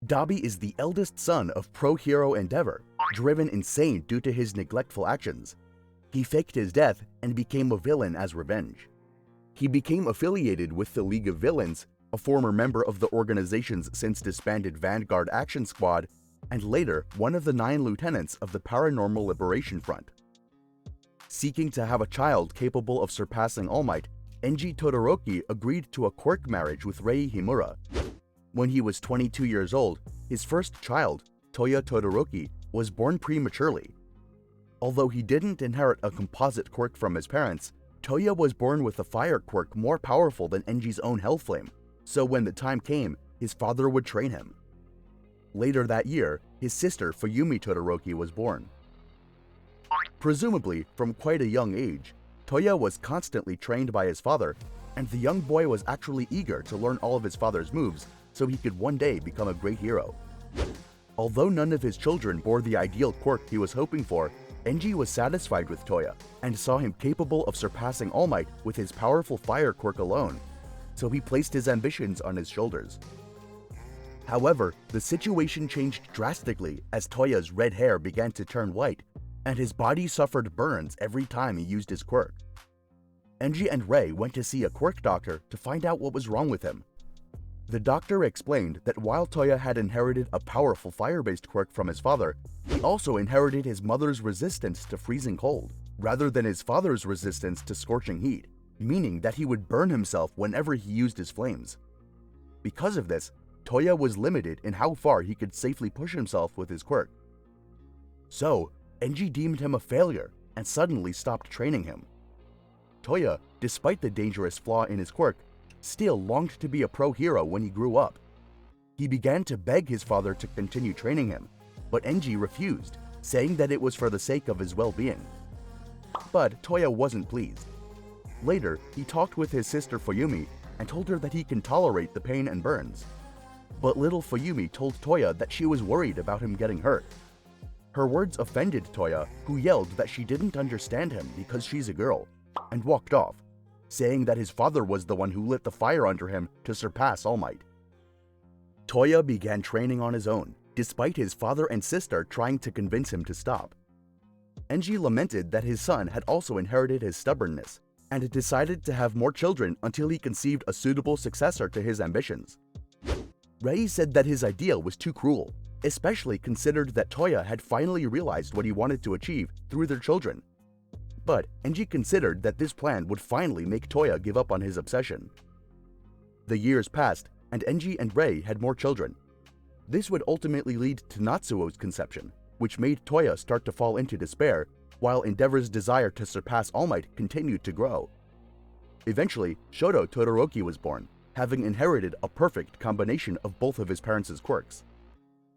Dabi is the eldest son of pro-hero Endeavor, driven insane due to his neglectful actions. He faked his death and became a villain as revenge. He became affiliated with the League of Villains, a former member of the organization's since disbanded Vanguard Action Squad, and later one of the 9 lieutenants of the Paranormal Liberation Front. Seeking to have a child capable of surpassing All Might, Toya Todoroki agreed to a quirk marriage with Rei Himura. When he was 22 years old, his first child, Toya Todoroki, was born prematurely. Although he didn't inherit a composite quirk from his parents, Toya was born with a fire quirk more powerful than Enji's own Hellflame, so when the time came, his father would train him. Later that year, his sister Fuyumi Todoroki was born. Presumably from quite a young age, Toya was constantly trained by his father, and the young boy was actually eager to learn all of his father's moves so he could one day become a great hero. Although none of his children bore the ideal quirk he was hoping for, Enji was satisfied with Toya and saw him capable of surpassing All Might with his powerful fire quirk alone, so he placed his ambitions on his shoulders. However, the situation changed drastically as Toya's red hair began to turn white, and his body suffered burns every time he used his quirk. Enji and Rei went to see a quirk doctor to find out what was wrong with him. The doctor explained that while Toya had inherited a powerful fire-based quirk from his father, he also inherited his mother's resistance to freezing cold, rather than his father's resistance to scorching heat, meaning that he would burn himself whenever he used his flames. Because of this, Toya was limited in how far he could safely push himself with his quirk. So, Enji deemed him a failure and suddenly stopped training him. Toya, despite the dangerous flaw in his quirk, still longed to be a pro-hero when he grew up. He began to beg his father to continue training him, but Enji refused, saying that it was for the sake of his well-being. But Toya wasn't pleased. Later, he talked with his sister Fuyumi and told her that he can tolerate the pain and burns. But little Fuyumi told Toya that she was worried about him getting hurt. Her words offended Toya, who yelled that she didn't understand him because she's a girl, and walked off, saying that his father was the one who lit the fire under him to surpass All Might. Toya began training on his own, despite his father and sister trying to convince him to stop. Enji lamented that his son had also inherited his stubbornness, and decided to have more children until he conceived a suitable successor to his ambitions. Rei said that his idea was too cruel, especially considered that Toya had finally realized what he wanted to achieve through their children. But Enji considered that this plan would finally make Toya give up on his obsession. The years passed, and Enji and Rei had more children. This would ultimately lead to Natsuo's conception, which made Toya start to fall into despair, while Endeavor's desire to surpass All Might continued to grow. Eventually, Shoto Todoroki was born, having inherited a perfect combination of both of his parents' quirks.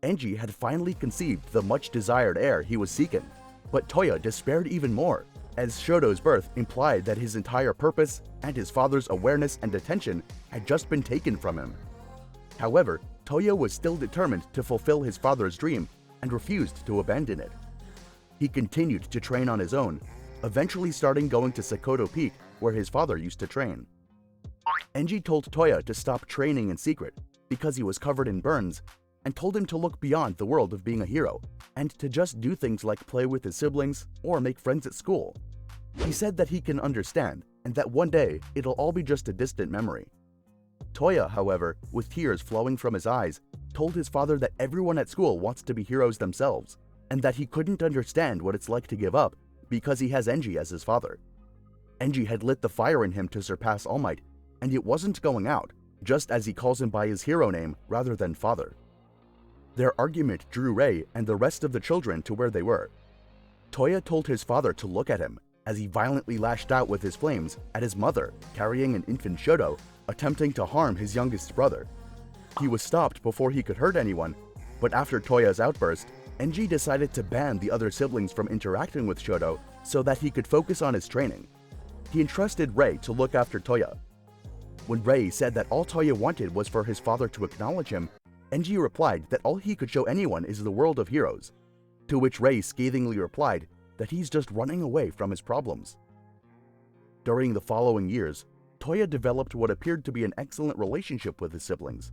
Enji had finally conceived the much-desired heir he was seeking, but Toya despaired even more, as Shoto's birth implied that his entire purpose and his father's awareness and attention had just been taken from him. However, Toya was still determined to fulfill his father's dream and refused to abandon it. He continued to train on his own, eventually starting going to Sekoto Peak, where his father used to train. Enji told Toya to stop training in secret because he was covered in burns, and told him to look beyond the world of being a hero and to just do things like play with his siblings or make friends at school. He said that he can understand and that one day it'll all be just a distant memory. Toya, however, with tears flowing from his eyes, told his father that everyone at school wants to be heroes themselves and that he couldn't understand what it's like to give up because he has Enji as his father. Enji had lit the fire in him to surpass All Might, and it wasn't going out, just as he calls him by his hero name rather than father. Their argument drew Rei and the rest of the children to where they were. Toya told his father to look at him as he violently lashed out with his flames at his mother carrying an infant Shoto, attempting to harm his youngest brother. He was stopped before he could hurt anyone, but after Toya's outburst, Enji decided to ban the other siblings from interacting with Shoto so that he could focus on his training. He entrusted Rei to look after Toya. When Rei said that all Toya wanted was for his father to acknowledge him, Enji replied that all he could show anyone is the world of heroes, to which Rei scathingly replied that he's just running away from his problems. During the following years, Toya developed what appeared to be an excellent relationship with his siblings.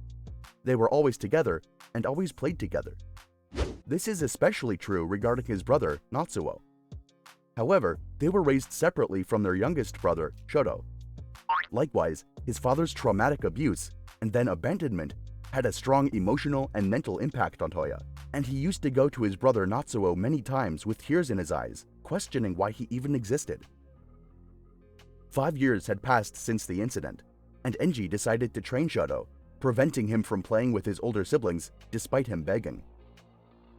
They were always together and always played together. This is especially true regarding his brother, Natsuo. However, they were raised separately from their youngest brother, Shoto. Likewise, his father's traumatic abuse and then abandonment had a strong emotional and mental impact on Toya, and he used to go to his brother Natsuo many times with tears in his eyes, questioning why he even existed. 5 years had passed since the incident, and Enji decided to train Shoto, preventing him from playing with his older siblings despite him begging.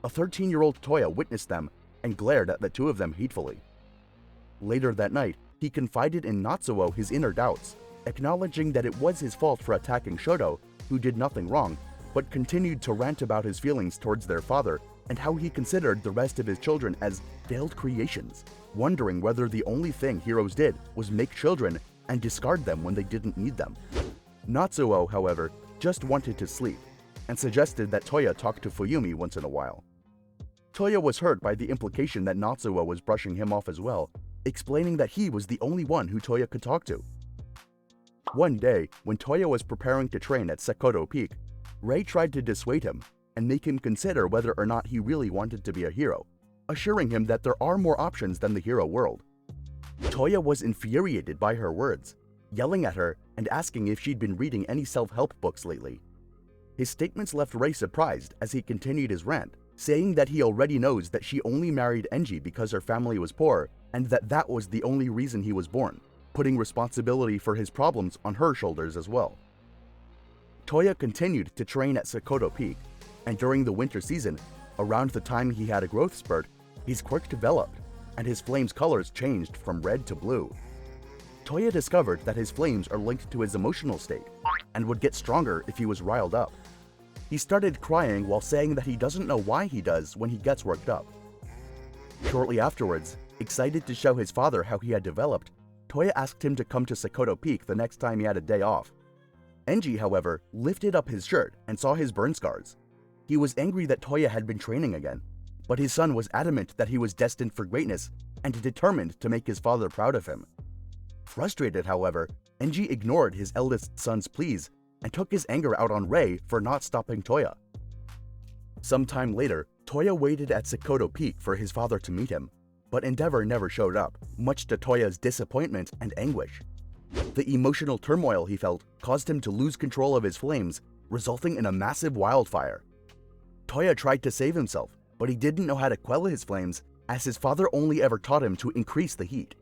A 13-year-old Toya witnessed them and glared at the two of them hatefully. Later that night, he confided in Natsuo his inner doubts, acknowledging that it was his fault for attacking Shoto, who did nothing wrong, but continued to rant about his feelings towards their father and how he considered the rest of his children as failed creations, wondering whether the only thing heroes did was make children and discard them when they didn't need them. Natsuo, however, just wanted to sleep and suggested that Toya talk to Fuyumi once in a while. Toya was hurt by the implication that Natsuo was brushing him off as well, explaining that he was the only one who Toya could talk to. One day, when Toya was preparing to train at Sekoto Peak, Rei tried to dissuade him and make him consider whether or not he really wanted to be a hero, assuring him that there are more options than the hero world. Toya was infuriated by her words, yelling at her and asking if she'd been reading any self-help books lately. His statements left Rei surprised as he continued his rant, saying that he already knows that she only married Enji because her family was poor and that that was the only reason he was born, putting responsibility for his problems on her shoulders as well. Toya continued to train at Sekoto Peak, and during the winter season, around the time he had a growth spurt, his quirk developed, and his flame's colors changed from red to blue. Toya discovered that his flames are linked to his emotional state, and would get stronger if he was riled up. He started crying while saying that he doesn't know why he does when he gets worked up. Shortly afterwards, excited to show his father how he had developed, Toya asked him to come to Sekoto Peak the next time he had a day off. Enji, however, lifted up his shirt and saw his burn scars. He was angry that Toya had been training again, but his son was adamant that he was destined for greatness and determined to make his father proud of him. Frustrated, however, Enji ignored his eldest son's pleas and took his anger out on Rei for not stopping Toya. Sometime later, Toya waited at Sekoto Peak for his father to meet him, but Endeavor never showed up, much to Toya's disappointment and anguish. The emotional turmoil he felt caused him to lose control of his flames, resulting in a massive wildfire. Toya tried to save himself, but he didn't know how to quell his flames, as his father only ever taught him to increase the heat.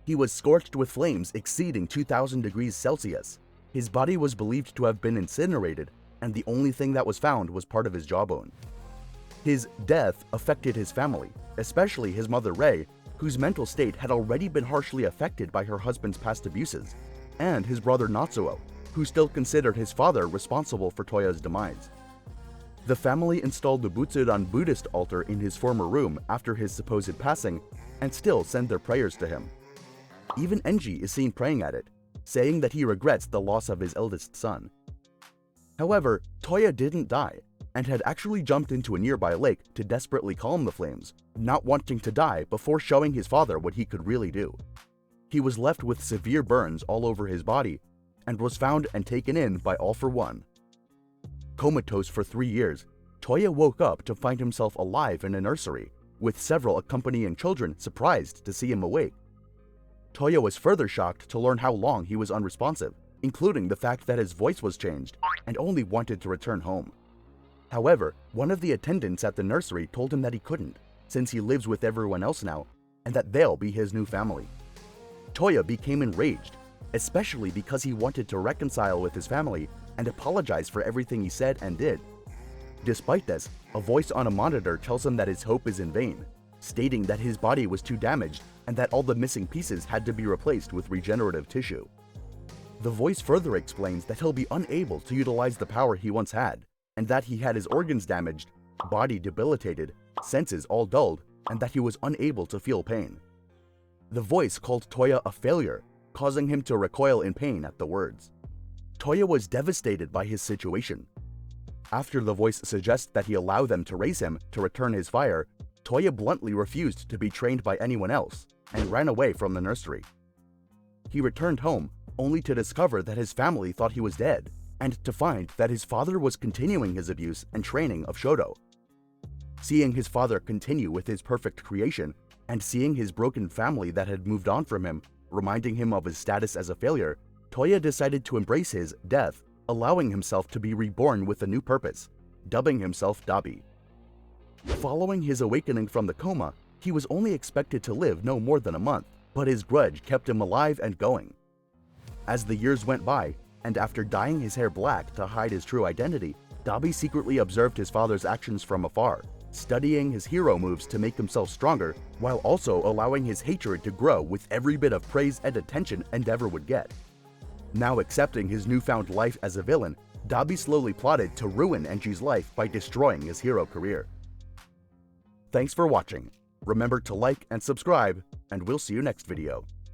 He was scorched with flames exceeding 2000 degrees Celsius. His body was believed to have been incinerated, and the only thing that was found was part of his jawbone. His death affected his family, especially his mother Rei, whose mental state had already been harshly affected by her husband's past abuses, and his brother Natsuo, who still considered his father responsible for Toya's demise. The family installed the Butsudan Buddhist altar in his former room after his supposed passing, and still send their prayers to him. Even Enji is seen praying at it, saying that he regrets the loss of his eldest son. However, Toya didn't die, and had actually jumped into a nearby lake to desperately calm the flames, not wanting to die before showing his father what he could really do. He was left with severe burns all over his body, and was found and taken in by All for One. Comatose for 3 years, Toya woke up to find himself alive in a nursery, with several accompanying children surprised to see him awake. Toya was further shocked to learn how long he was unresponsive, including the fact that his voice was changed and only wanted to return home. However, one of the attendants at the nursery told him that he couldn't, since he lives with everyone else now, and that they'll be his new family. Toya became enraged, especially because he wanted to reconcile with his family and apologize for everything he said and did. Despite this, a voice on a monitor tells him that his hope is in vain, stating that his body was too damaged and that all the missing pieces had to be replaced with regenerative tissue. The voice further explains that he'll be unable to utilize the power he once had, and that he had his organs damaged, body debilitated, senses all dulled, and that he was unable to feel pain. The voice called Toya a failure, causing him to recoil in pain at the words. Toya was devastated by his situation. After the voice suggests that he allow them to raise him to return his fire, Toya bluntly refused to be trained by anyone else and ran away from the nursery. He returned home only to discover that his family thought he was dead, and to find that his father was continuing his abuse and training of Shoto. Seeing his father continue with his perfect creation, and seeing his broken family that had moved on from him, reminding him of his status as a failure, Toya decided to embrace his death, allowing himself to be reborn with a new purpose, dubbing himself Dabi. Following his awakening from the coma, he was only expected to live no more than a month, but his grudge kept him alive and going. As the years went by, and after dyeing his hair black to hide his true identity, Dabi secretly observed his father's actions from afar, studying his hero moves to make himself stronger, while also allowing his hatred to grow with every bit of praise and attention Endeavor would get. Now accepting his newfound life as a villain, Dabi slowly plotted to ruin Enji's life by destroying his hero career. Thanks for watching. Remember to like and subscribe, and we'll see you next video.